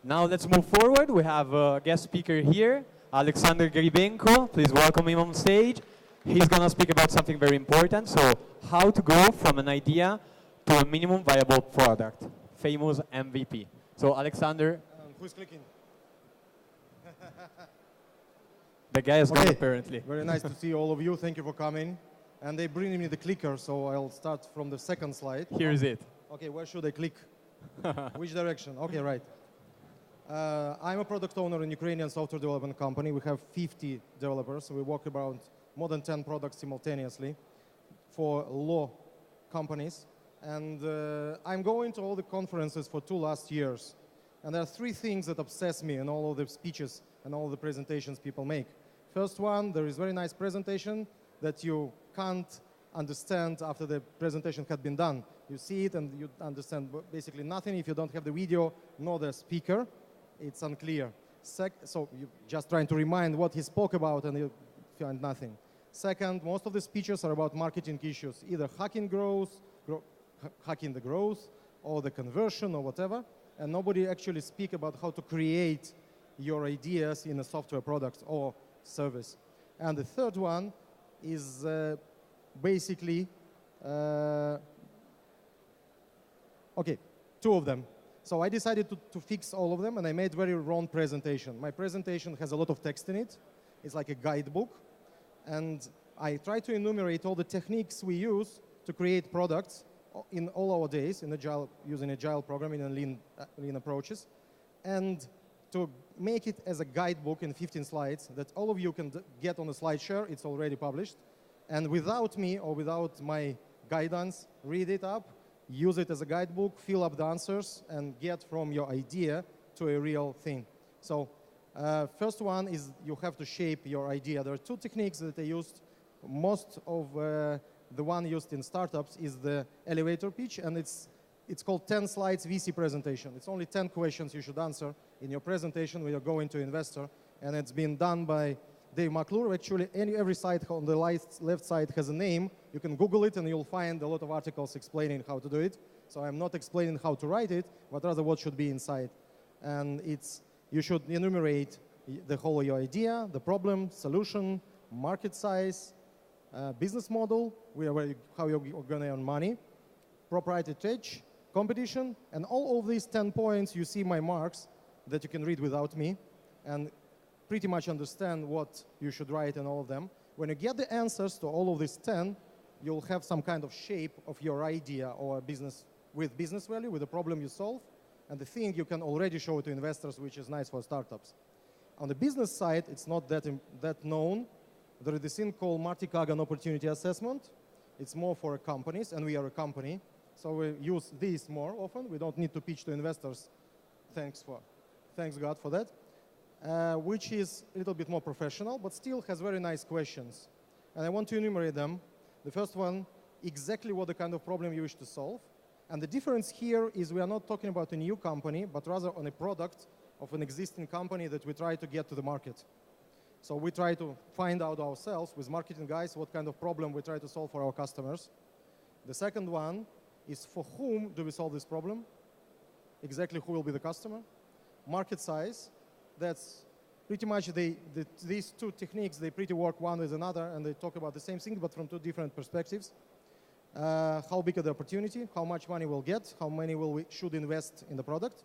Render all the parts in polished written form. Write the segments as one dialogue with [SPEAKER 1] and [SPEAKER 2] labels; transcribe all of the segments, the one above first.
[SPEAKER 1] Now let's move forward. We have a guest speaker here, Alexander Gribenko. Please welcome him on stage. He's going to speak about something very important. So how to go from an idea to a minimum viable product, famous MVP. So Alexander.
[SPEAKER 2] Who's clicking?
[SPEAKER 1] The guy is gone apparently.
[SPEAKER 2] Very nice to see all of you. Thank you for coming. And they bring me the clicker, so I'll start from the second slide.
[SPEAKER 1] Here is it.
[SPEAKER 2] Okay, where should I click? Which direction? Okay, right. I'm a product owner in Ukrainian software development company. We have 50 developers. So we work around more than 10 products simultaneously for law companies. And I'm going to all the conferences for 2 last years. And there are 3 things that obsess me in all of the speeches and all the presentations people make. First one, there is very nice presentation that you can't understand after the presentation had been done. You see it and you understand basically nothing if you don't have the video nor the speaker. It's unclear. So you're just trying to remind what he spoke about and you find nothing. Second, most of the speeches are about marketing issues, either hacking the growth or the conversion or whatever, and nobody actually speak about how to create your ideas in a software product or service. And the third one is basically, okay, 2 of them. So I decided to fix all of them, and I made very wrong presentation. My presentation has a lot of text in it. It's like a guidebook. And I try to enumerate all the techniques we use to create products in all our days in agile, using agile programming and lean approaches, and to make it as a guidebook in 15 slides that all of you can get on a slide share. It's already published. And without me or without my guidance, read it up, use it as a guidebook, fill up the answers, and get from your idea to a real thing. So first one is you have to shape your idea. There are 2 techniques that I used. Most of the one used in startups is the elevator pitch, and it's called 10 slides VC presentation. It's only 10 questions you should answer in your presentation when you're going to investor, and it's been done by Dave McClure. Actually, every site on the left side has a name. You can Google it, and you'll find a lot of articles explaining how to do it. So I'm not explaining how to write it, but rather what should be inside. And you should enumerate the whole of your idea, the problem, solution, market size, business model, how you're going to earn money, proprietary edge, competition, and all of these 10 points, you see my marks that you can read without me, and pretty much understand what you should write in all of them. When you get the answers to all of these 10, you'll have some kind of shape of your idea or business with business value, with the problem you solve, and the thing you can already show to investors, which is nice for startups. On the business side, it's not that known. There is this thing called Marty Kagan Opportunity Assessment. It's more for companies, and we are a company, so we use this more often. We don't need to pitch to investors. Thanks God for that. Which is a little bit more professional, but still has very nice questions. And I want to enumerate them. The first one, exactly what the kind of problem you wish to solve. And the difference here is we are not talking about a new company, but rather on a product of an existing company that we try to get to the market. So we try to find out ourselves with marketing guys what kind of problem we try to solve for our customers. The second one is for whom do we solve this problem? Exactly who will be the customer? Market size. That's pretty much these 2 techniques, they pretty work one with another, and they talk about the same thing, but from 2 different perspectives. How big is the opportunity? How much money we'll get? How many we should invest in the product?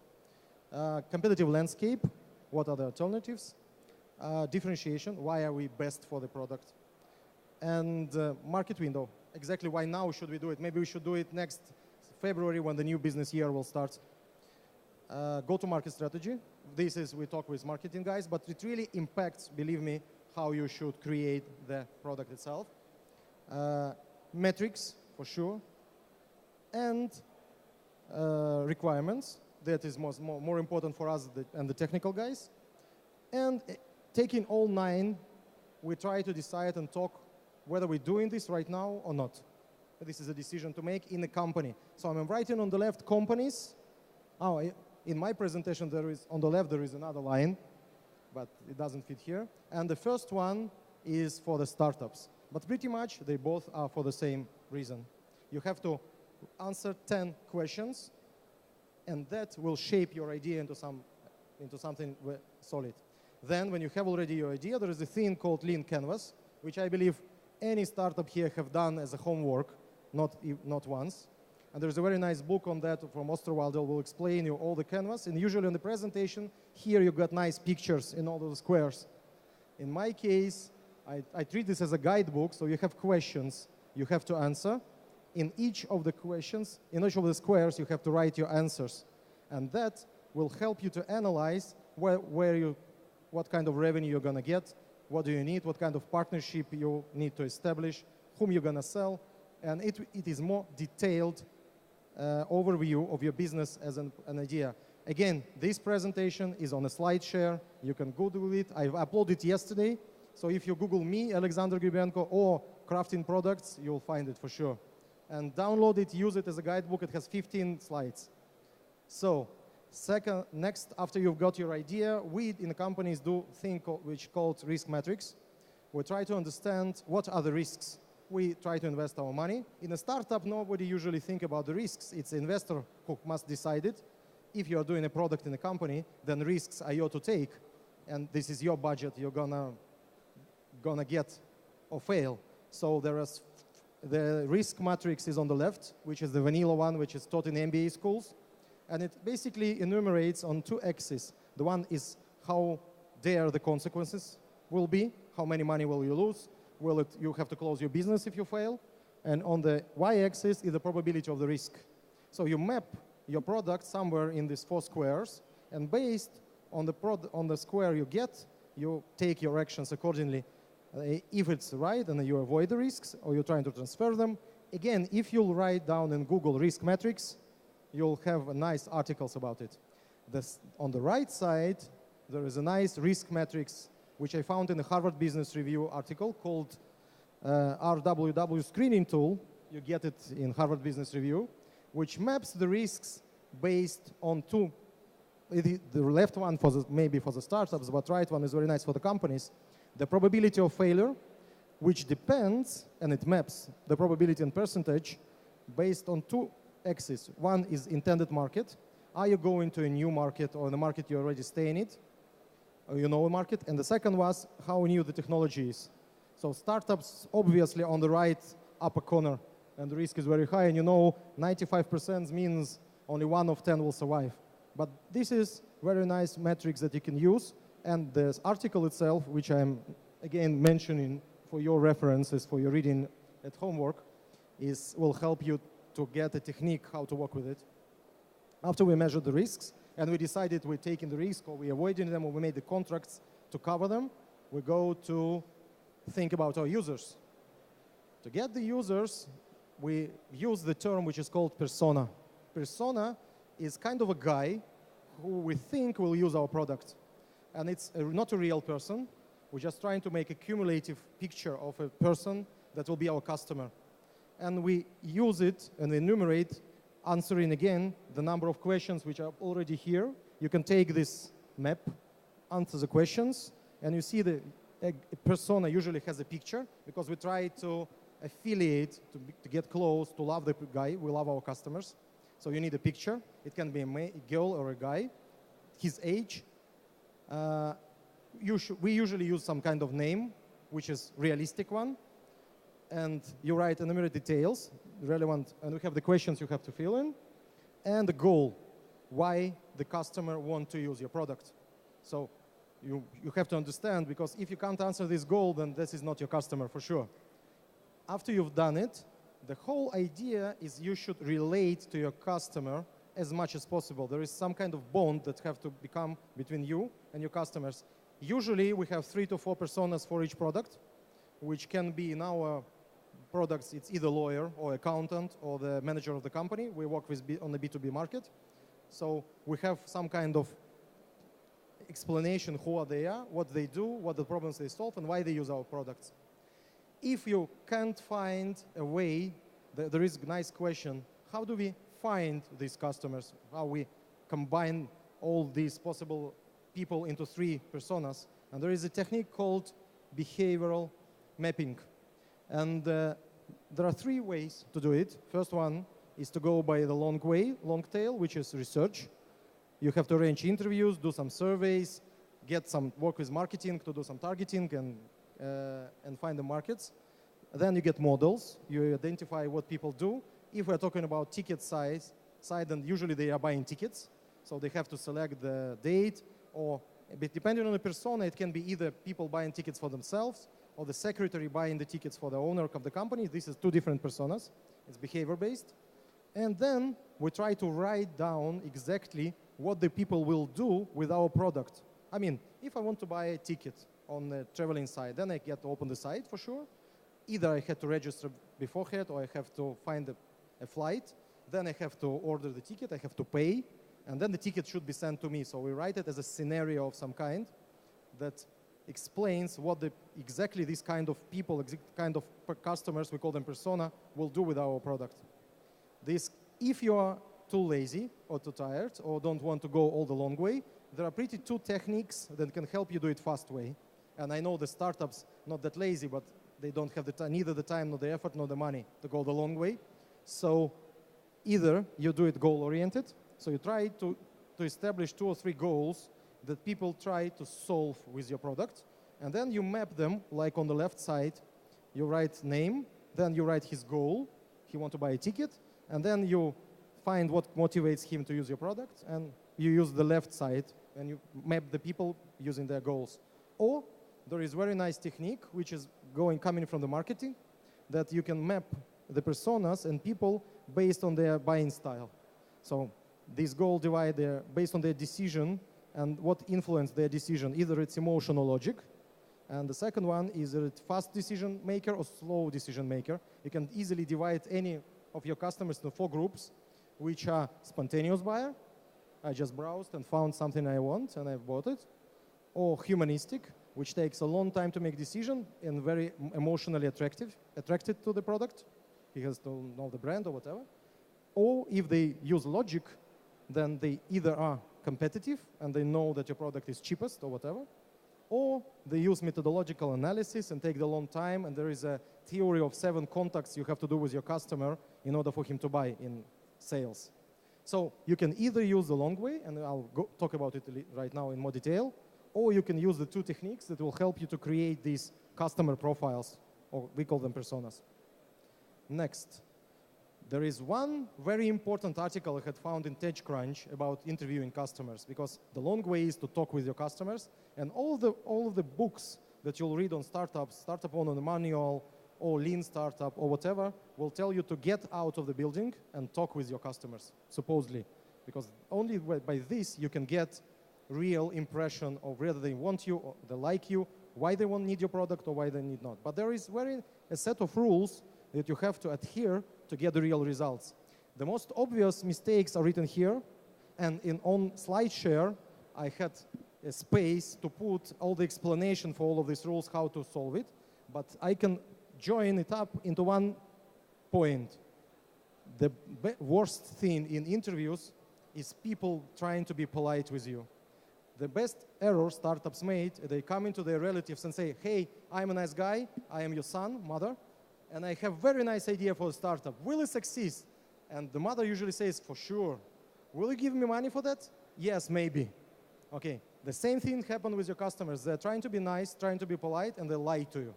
[SPEAKER 2] Competitive landscape. What are the alternatives? Differentiation. Why are we best for the product? And market window. Exactly why now should we do it? Maybe we should do it next February when the new business year will start. Go-to-market strategy. This is, we talk with marketing guys, but it really impacts, believe me, how you should create the product itself. Metrics, for sure. And requirements. That is more important for us and the technical guys. And taking all 9, we try to decide and talk whether we're doing this right now or not. This is a decision to make in a company. So I'm writing on the left companies. In my presentation, on the left, there is another line, but it doesn't fit here. And the first one is for the startups. But pretty much, they both are for the same reason. You have to answer 10 questions, and that will shape your idea into some into something solid. Then when you have already your idea, there is a thing called lean canvas, which I believe any startup here have done as a homework, not once. And there's a very nice book on that from Osterwalder will explain you all the canvas. And usually in the presentation, here you got nice pictures in all those squares. In my case, I treat this as a guidebook, so you have questions you have to answer. In each of the questions, in each of the squares, you have to write your answers. And that will help you to analyze what kind of revenue you're going to get, what do you need, what kind of partnership you need to establish, whom you're going to sell. And it is more detailed overview of your business as an idea. Again, this presentation is on a slide share. You can Google it. I've uploaded it yesterday. So if you Google me, Alexander Gribenko, or crafting products, you'll find it for sure. And download it, use it as a guidebook. It has 15 slides. So next, after you've got your idea, we in the companies do thing which called risk matrix. We try to understand what are the risks. We try to invest our money. In a startup, nobody usually think about the risks. It's the investor who must decide it. If you are doing a product in a company, then risks are yours to take. And this is your budget you're gonna get or fail. So the risk matrix is on the left, which is the vanilla one, which is taught in MBA schools. And it basically enumerates on two axes. The one is how dire the consequences will be, how many money will you lose, you have to close your business if you fail. And on the y-axis is the probability of the risk. So you map your product somewhere in these 4 squares, and based on the square you get, you take your actions accordingly. If it's right, then you avoid the risks, or you're trying to transfer them. Again, if you'll write down in Google risk matrix, you'll have nice articles about it. On the right side, there is a nice risk matrix, which I found in a Harvard Business Review article called RWW Screening Tool. You get it in Harvard Business Review, which maps the risks based on the left one maybe for the startups, but right one is very nice for the companies. The probability of failure, which depends, and it maps the probability and percentage based on 2 axes. One is intended market. Are you going to a new market or in a market you already stay in it? Or you know a market. And the second was how new the technology is. So startups, obviously, on the right upper corner, and the risk is very high. And you know 95% means only 1 of 10 will survive. But this is very nice metrics that you can use. And the article itself, which I'm, again, mentioning for your references, for your reading at homework, will help you to get a technique how to work with it. After we measured the risks, and we decided we're taking the risk, or we're avoiding them, or we made the contracts to cover them, we go to think about our users. To get the users, we use the term which is called persona. Persona is kind of a guy who we think will use our product. And it's not a real person. We're just trying to make a cumulative picture of a person that will be our customer. And we use it and enumerate, answering again the number of questions which are already here. You can take this map, answer the questions, and you see the persona usually has a picture, because we try to affiliate, to get close, to love the guy. We love our customers. So you need a picture. It can be a girl or a guy, his age. We usually use some kind of name, which is realistic one. And you write enumerate details, relevant, and we have the questions you have to fill in, and the goal, why the customer want to use your product. So you have to understand, because if you can't answer this goal, then this is not your customer for sure. After you've done it, the whole idea is you should relate to your customer as much as possible. There is some kind of bond that have to become between you and your customers. Usually we have 3 to 4 personas for each product, which can be in our products, it's either lawyer or accountant or the manager of the company. We work on the B2B market. So we have some kind of explanation who they are, what they do, what the problems they solve, and why they use our products. If you can't find a way, there is a nice question, how do we find these customers? How we combine all these possible people into 3 personas? And there is a technique called behavioral mapping. And there are 3 ways to do it. First one is to go by the long tail, which is research. You have to arrange interviews, do some surveys, get some work with marketing to do some targeting and find the markets. Then you get models. You identify what people do. If we're talking about ticket side, then usually they are buying tickets. So they have to select the date, or depending on the persona, it can be either people buying tickets for themselves or the secretary buying the tickets for the owner of the company. This is two different personas. It's behavior-based. And then we try to write down exactly what the people will do with our product. I mean, if I want to buy a ticket on the traveling site, then I get to open the site for sure. Either I had to register beforehand or I have to find a flight. Then I have to order the ticket, I have to pay, and then the ticket should be sent to me. So we write it as a scenario of some kind that explains what exactly this kind of people, kind of customers, we call them persona, will do with our product. If you are too lazy or too tired or don't want to go all the long way, there are two techniques that can help you do it fast way. And I know the startups, not that lazy, but they don't have neither the time, nor the effort, nor the money to go the long way. So either you do it goal-oriented, so you try to establish 2 or 3 goals that people try to solve with your product, and then you map them, like on the left side, you write name, then you write his goal, he wants to buy a ticket, and then you find what motivates him to use your product, and you use the left side, and you map the people using their goals. Or there is very nice technique, which is coming from the marketing, that you can map the personas and people based on their buying style. So this goal divide based on their decision and what influenced their decision. Either it's emotional logic, and the second one is a fast decision maker or slow decision maker. You can easily divide any of your customers into 4 groups, which are spontaneous buyer, I just browsed and found something I want and I bought it, or humanistic, which takes a long time to make decision and very emotionally attracted to the product. He has to know the brand or whatever. Or if they use logic, then they either are competitive and they know that your product is cheapest or whatever, or they use methodological analysis and take the long time, and there is a theory of 7 contacts you have to do with your customer in order for him to buy in sales. So you can either use the long way, and I'll talk about it right now in more detail, or you can use the 2 techniques that will help you to create these customer profiles, or we call them personas. Next, there is one very important article I had found in TechCrunch about interviewing customers, because the long way is to talk with your customers, and all of the books that you'll read on startups, Startup Owner Manual, or Lean Startup, or whatever, will tell you to get out of the building and talk with your customers, supposedly, because only by this you can get real impression of whether they want you, or they like you, why they need your product, or why they need not. But there is a set of rules that you have to adhere to get the real results. The most obvious mistakes are written here, and on SlideShare, I had a space to put all the explanation for all of these rules, how to solve it, but I can join it up into one point. The worst thing in interviews is people trying to be polite with you. The best error startups made, they come into their relatives and say, hey, I'm a nice guy, I am your son, mother, and I have very nice idea for a startup. Will it succeed? And the mother usually says, for sure. Will you give me money for that? Yes, maybe. Okay, the same thing happened with your customers. They're trying to be nice, trying to be polite, and they lie to you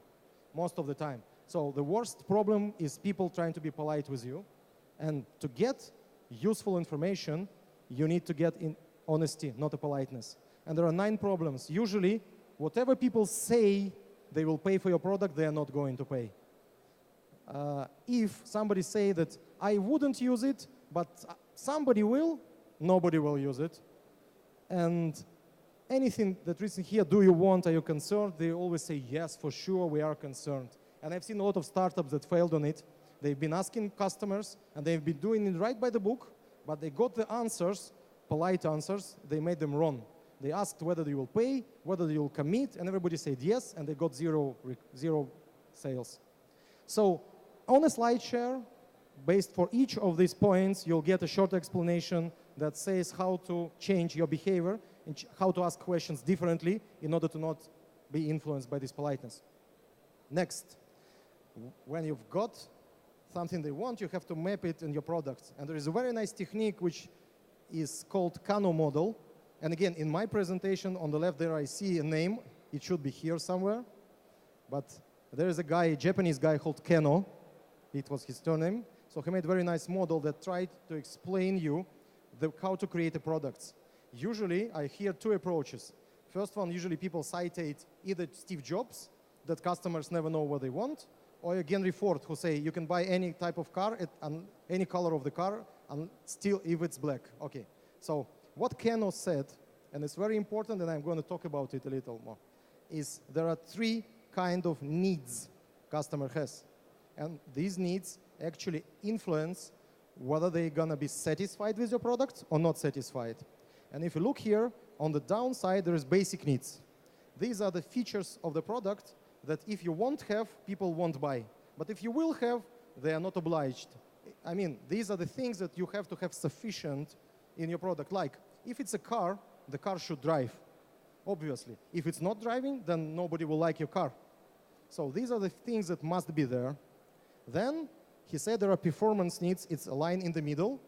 [SPEAKER 2] most of the time. So the worst problem is people trying to be polite with you. And to get useful information, you need to get in honesty, not a politeness. And there are 9 problems. Usually, whatever people say they will pay for your product, they are not going to pay. If somebody say that I wouldn't use it, but somebody will, nobody will use it. And anything that written here, do you want, are you concerned? They always say, yes, for sure, we are concerned. And I've seen a lot of startups that failed on it. They've been asking customers, and they've been doing it right by the book, but they got the answers, polite answers, they made them wrong. They asked whether they will pay, whether they will commit, and everybody said yes, and they got zero sales. So on a SlideShare, based for each of these points, you'll get a short explanation that says how to change your behavior and how to ask questions differently in order to not be influenced by this politeness. Next, when you've got something they want, you have to map it in your product. And there is a very nice technique which is called Kano model. And again, in my presentation, on the left there I see a name. It should be here somewhere. But there is a guy, a Japanese guy called Kano. It was his surname. So he made a very nice model that tried to explain you how to create a product. Usually, I hear two approaches. First one, usually people citate either Steve Jobs, that customers never know what they want, or Henry Ford, who say you can buy any type of car, any color of the car, and still if it's black. Okay, so what Kano said, and it's very important, and I'm going to talk about it a little more, is there are three kind of needs customer has. And these needs actually influence whether they're going to be satisfied with your product or not satisfied. And if you look here, on the downside, there is basic needs. These are the features of the product that if you won't have, people won't buy. But if you will have, they are not obliged. I mean, these are the things that you have to have sufficient in your product. Like, if it's a car, the car should drive, obviously. If it's not driving, then nobody will like your car. So these are the things that must be there. Then he said there are performance needs. It's a line in the middle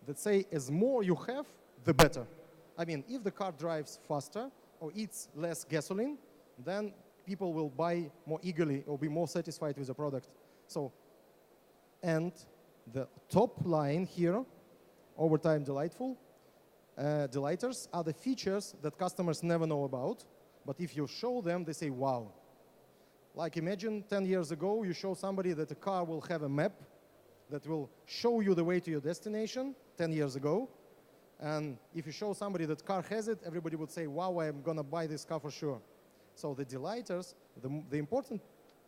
[SPEAKER 2] that say as more you have, the better. I mean, if the car drives faster or eats less gasoline, then people will buy more eagerly or be more satisfied with the product. So, and the top line here, over time delightful, delighters are the features that customers never know about. But if you show them, they say, wow. Like imagine 10 years ago, you show somebody that a car will have a map that will show you the way to your destination 10 years ago. And if you show somebody that car has it, everybody would say, wow, I'm going to buy this car for sure. So the delighters, the important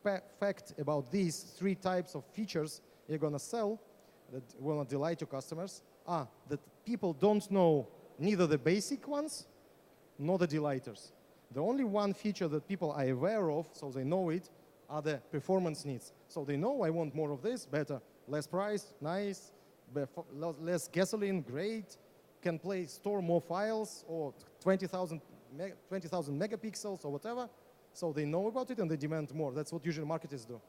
[SPEAKER 2] fact about these three types of features you're going to sell that will delight your customers are that people don't know neither the basic ones nor the delighters. The only one feature that people are aware of, so they know it, are the performance needs. So they know I want more of this, better, less price, nice, less gasoline, great, can store more files or 20,000 megapixels or whatever. So they know about it and they demand more. That's what usually marketers do.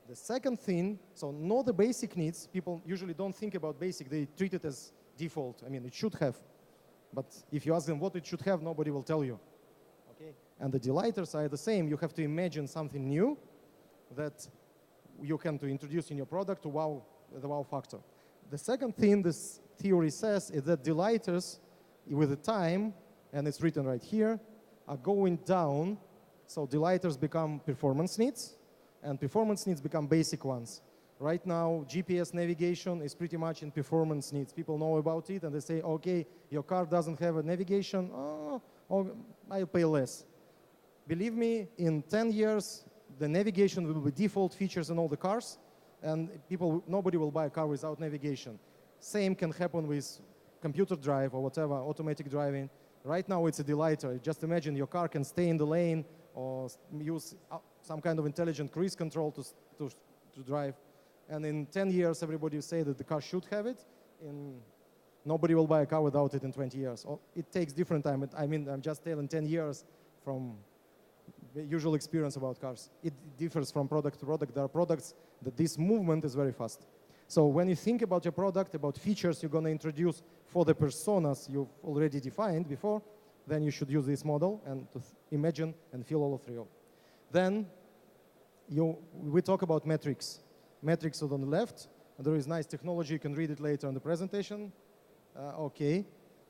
[SPEAKER 2] The second thing, so know the basic needs. People usually don't think about basic. They treat it as default. I mean, it should have. But if you ask them what it should have, nobody will tell you. Okay? And the delighters are the same. You have to imagine something new that you can to introduce in your product to wow, the wow factor. The second thing this theory says is that delighters, with the time, and it's written right here, are going down. So delighters become performance needs, and performance needs become basic ones. Right now, GPS navigation is pretty much in performance needs. People know about it, and they say, okay, your car doesn't have a navigation, I'll pay less. Believe me, in 10 years, the navigation will be default features in all the cars, and nobody will buy a car without navigation. Same can happen with computer drive or whatever, automatic driving. Right now, it's a delighter. Just imagine your car can stay in the lane or use some kind of intelligent cruise control to drive. And in 10 years, everybody will say that the car should have it. Nobody will buy a car without it in 20 years. It takes different time. I mean, I'm just telling 10 years from the usual experience about cars. It differs from product to product. There are products that this movement is very fast. So when you think about your product, about features you're going to introduce for the personas you've already defined before, then you should use this model and to imagine and feel all of three. Then we talk about metrics. Metrics are on the left. And there is nice technology. You can read it later in the presentation. Okay.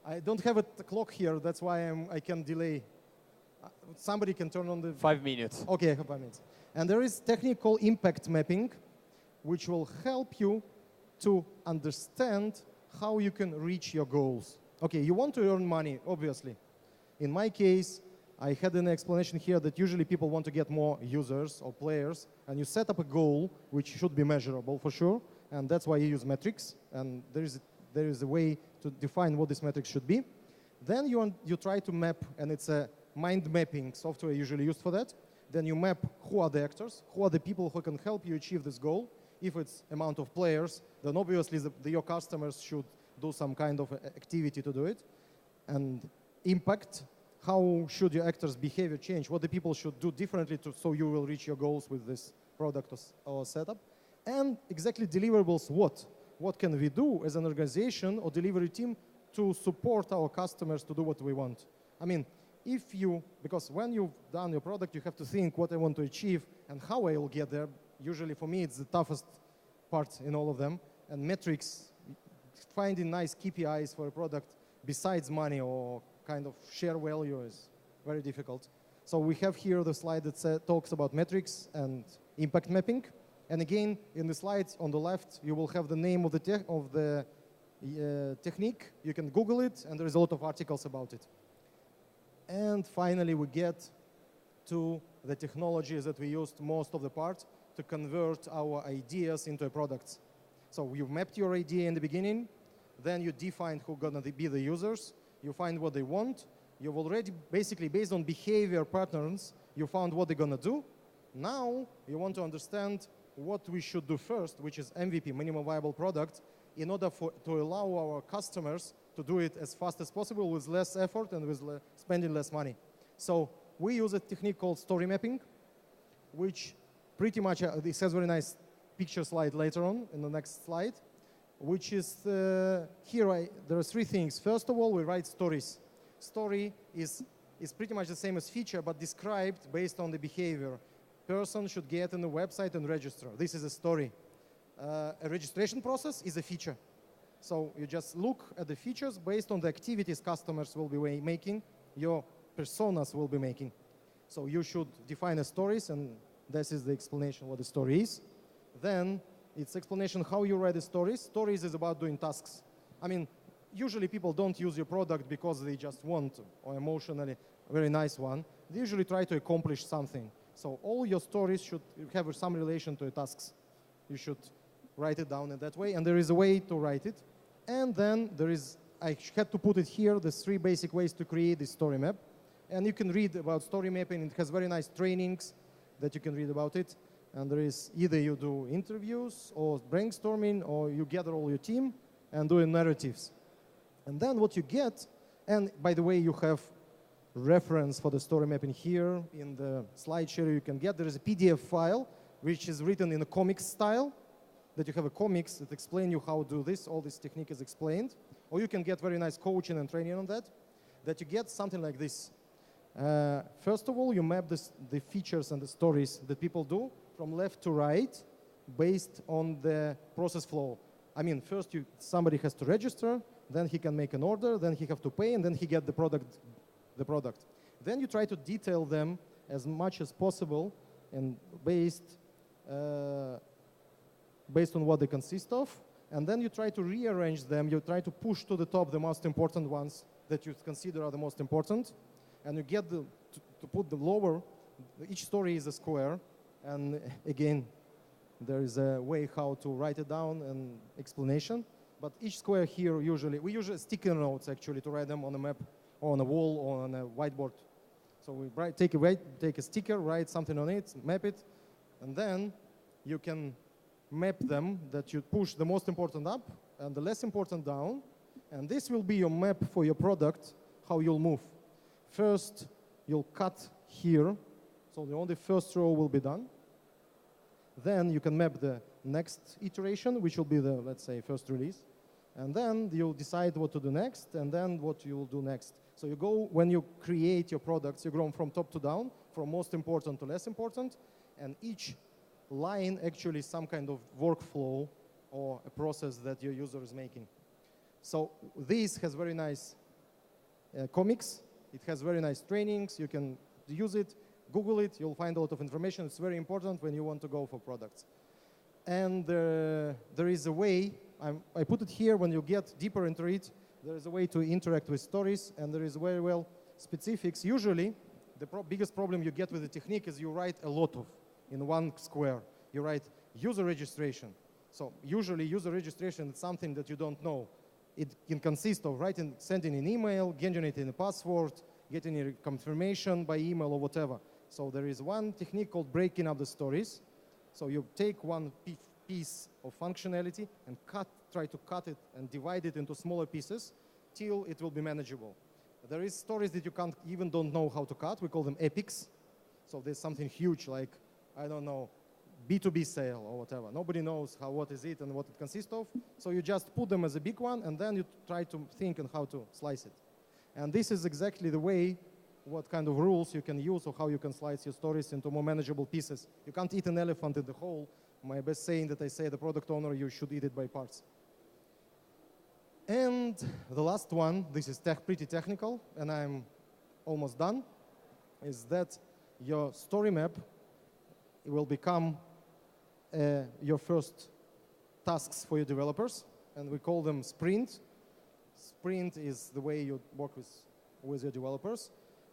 [SPEAKER 2] I don't have a clock here. That's why I can delay. Somebody can turn on the...
[SPEAKER 1] 5 minutes.
[SPEAKER 2] Okay, 5 minutes. And there is technical impact mapping, which will help you to understand how you can reach your goals. Okay, you want to earn money, obviously. In my case, I had an explanation here that usually people want to get more users or players, and you set up a goal which should be measurable for sure, and that's why you use metrics, and there is a way to define what this metrics should be. Then you try to map, and it's a mind mapping software usually used for that. Then you map who are the actors, who are the people who can help you achieve this goal. If it's amount of players, then obviously your customers should do some kind of activity to do it. And impact, how should your actors' behavior change? What the people should do differently so you will reach your goals with this product or setup. And exactly deliverables what? What can we do as an organization or delivery team to support our customers to do what we want. I mean, because when you've done your product, you have to think what I want to achieve and how I will get there. Usually for me, it's the toughest part in all of them. And metrics, finding nice KPIs for a product besides money or kind of share value is very difficult. So we have here the slide that talks about metrics and impact mapping. And again, in the slides on the left, you will have the name of the technique. You can Google it, and there is a lot of articles about it. And finally, we get to the technologies that we used most of the part to convert our ideas into products. So you've mapped your idea in the beginning, then you define who are going to be the users, you find what they want, you've already basically, based on behavior patterns, you found what they're going to do. Now, you want to understand what we should do first, which is MVP, minimum viable product, in order to allow our customers to do it as fast as possible with less effort and with spending less money. So we use a technique called story mapping, which pretty much, this has a very nice picture slide later on in the next slide, which is, there are three things. First of all, we write stories. Story is pretty much the same as feature, but described based on the behavior. Person should get on the website and register. This is a story. A registration process is a feature. So you just look at the features based on the activities customers will be making, your personas will be making. So you should define the stories, and this is the explanation what the story is. Then it's explanation how you write the stories. Stories is about doing tasks. I mean, usually people don't use your product because they just want or emotionally a very nice one. They usually try to accomplish something. So all your stories should have some relation to your tasks. You should write it down in that way, and there is a way to write it. And then I had to put it here, the three basic ways to create this story map. And you can read about story mapping. It has very nice trainings that you can read about it. And there is either you do interviews or brainstorming, or you gather all your team and do narratives. And then what you get, and by the way, you have reference for the story mapping here in the slide share you can get. There is a PDF file which is written in a comics style, that you have a comics that explain you how to do this. All this technique is explained. Or you can get very nice coaching and training on that you get something like this. First of all, you map the features and the stories that people do from left to right based on the process flow. I mean, first somebody has to register, then he can make an order, then he have to pay, and then he get the product. Then you try to detail them as much as possible and based on what they consist of. And then you try to rearrange them. You try to push to the top the most important ones that you consider are the most important. And you get to put the lower, each story is a square. And again, there is a way how to write it down and explanation. But each square here we usually sticker notes actually to write them on a map or on a wall or on a whiteboard. So we take a sticker, write something on it, map it, and then you can map them that you push the most important up and the less important down. And this will be your map for your product, how you'll move. First, you'll cut here. So the only first row will be done. Then you can map the next iteration, which will be the, let's say, first release. And then you'll decide what to do next, and then what you'll do next. So you go, when you create your products, you go from top to down, from most important to less important, and each line actually is some kind of workflow or a process that your user is making. So this has very nice comics. It has very nice trainings. You can use it, Google it. You'll find a lot of information. It's very important when you want to go for products. And there is a way, I put it here, when you get deeper into it, there is a way to interact with stories, and there is very well specifics. Usually, the biggest problem you get with the technique is you write a lot of in one square. You write user registration. So usually user registration is something that you don't know. It can consist of sending an email, generating a password, getting a confirmation by email or whatever. So there is one technique called breaking up the stories. So you take one piece of functionality and try to cut it and divide it into smaller pieces till it will be manageable. There is stories that you don't know how to cut. We call them epics. So there's something huge like, I don't know, B2B sale or whatever. Nobody knows what is it and what it consists of. So you just put them as a big one, and then you try to think on how to slice it. And this is exactly the way, what kind of rules you can use or how you can slice your stories into more manageable pieces. You can't eat an elephant in the whole. My best saying that I say, the product owner, you should eat it by parts. And the last one, this is pretty technical, and I'm almost done, is that your story map will become your first tasks for your developers, and we call them sprint. Sprint is the way you work with your developers.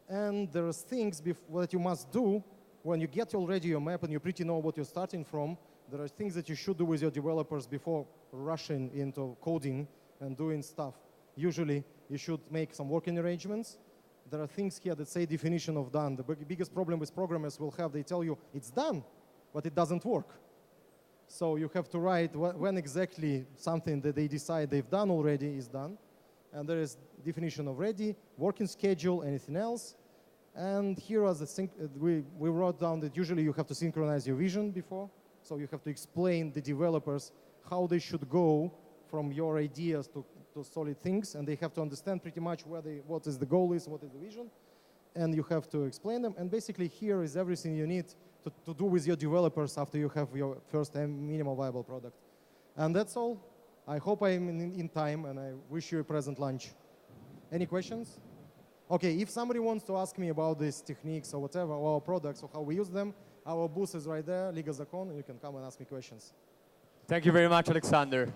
[SPEAKER 2] And there are things that you must do when you get already your map and you pretty know what you're starting from. There are things that you should do with your developers before rushing into coding and doing stuff. Usually, you should make some working arrangements. There are things here that say definition of done. The biggest problem with programmers will have, they tell you it's done, but it doesn't work. So you have to write when exactly something that they decide they've done already is done. And there is definition of ready, working schedule, anything else. And here are the we wrote down that usually you have to synchronize your vision before. So you have to explain the developers how they should go from your ideas to solid things. And they have to understand pretty much what is the goal is, what is the vision. And you have to explain them. And basically here is everything you need to do with your developers after you have your first minimal viable product. And that's all. I hope I'm in time, and I wish you a pleasant lunch. Any questions? Okay, if somebody wants to ask me about these techniques or whatever, or our products or how we use them, our booth is right there, Liga Zakon, and you can come and ask me questions.
[SPEAKER 1] Thank you very much, Alexander.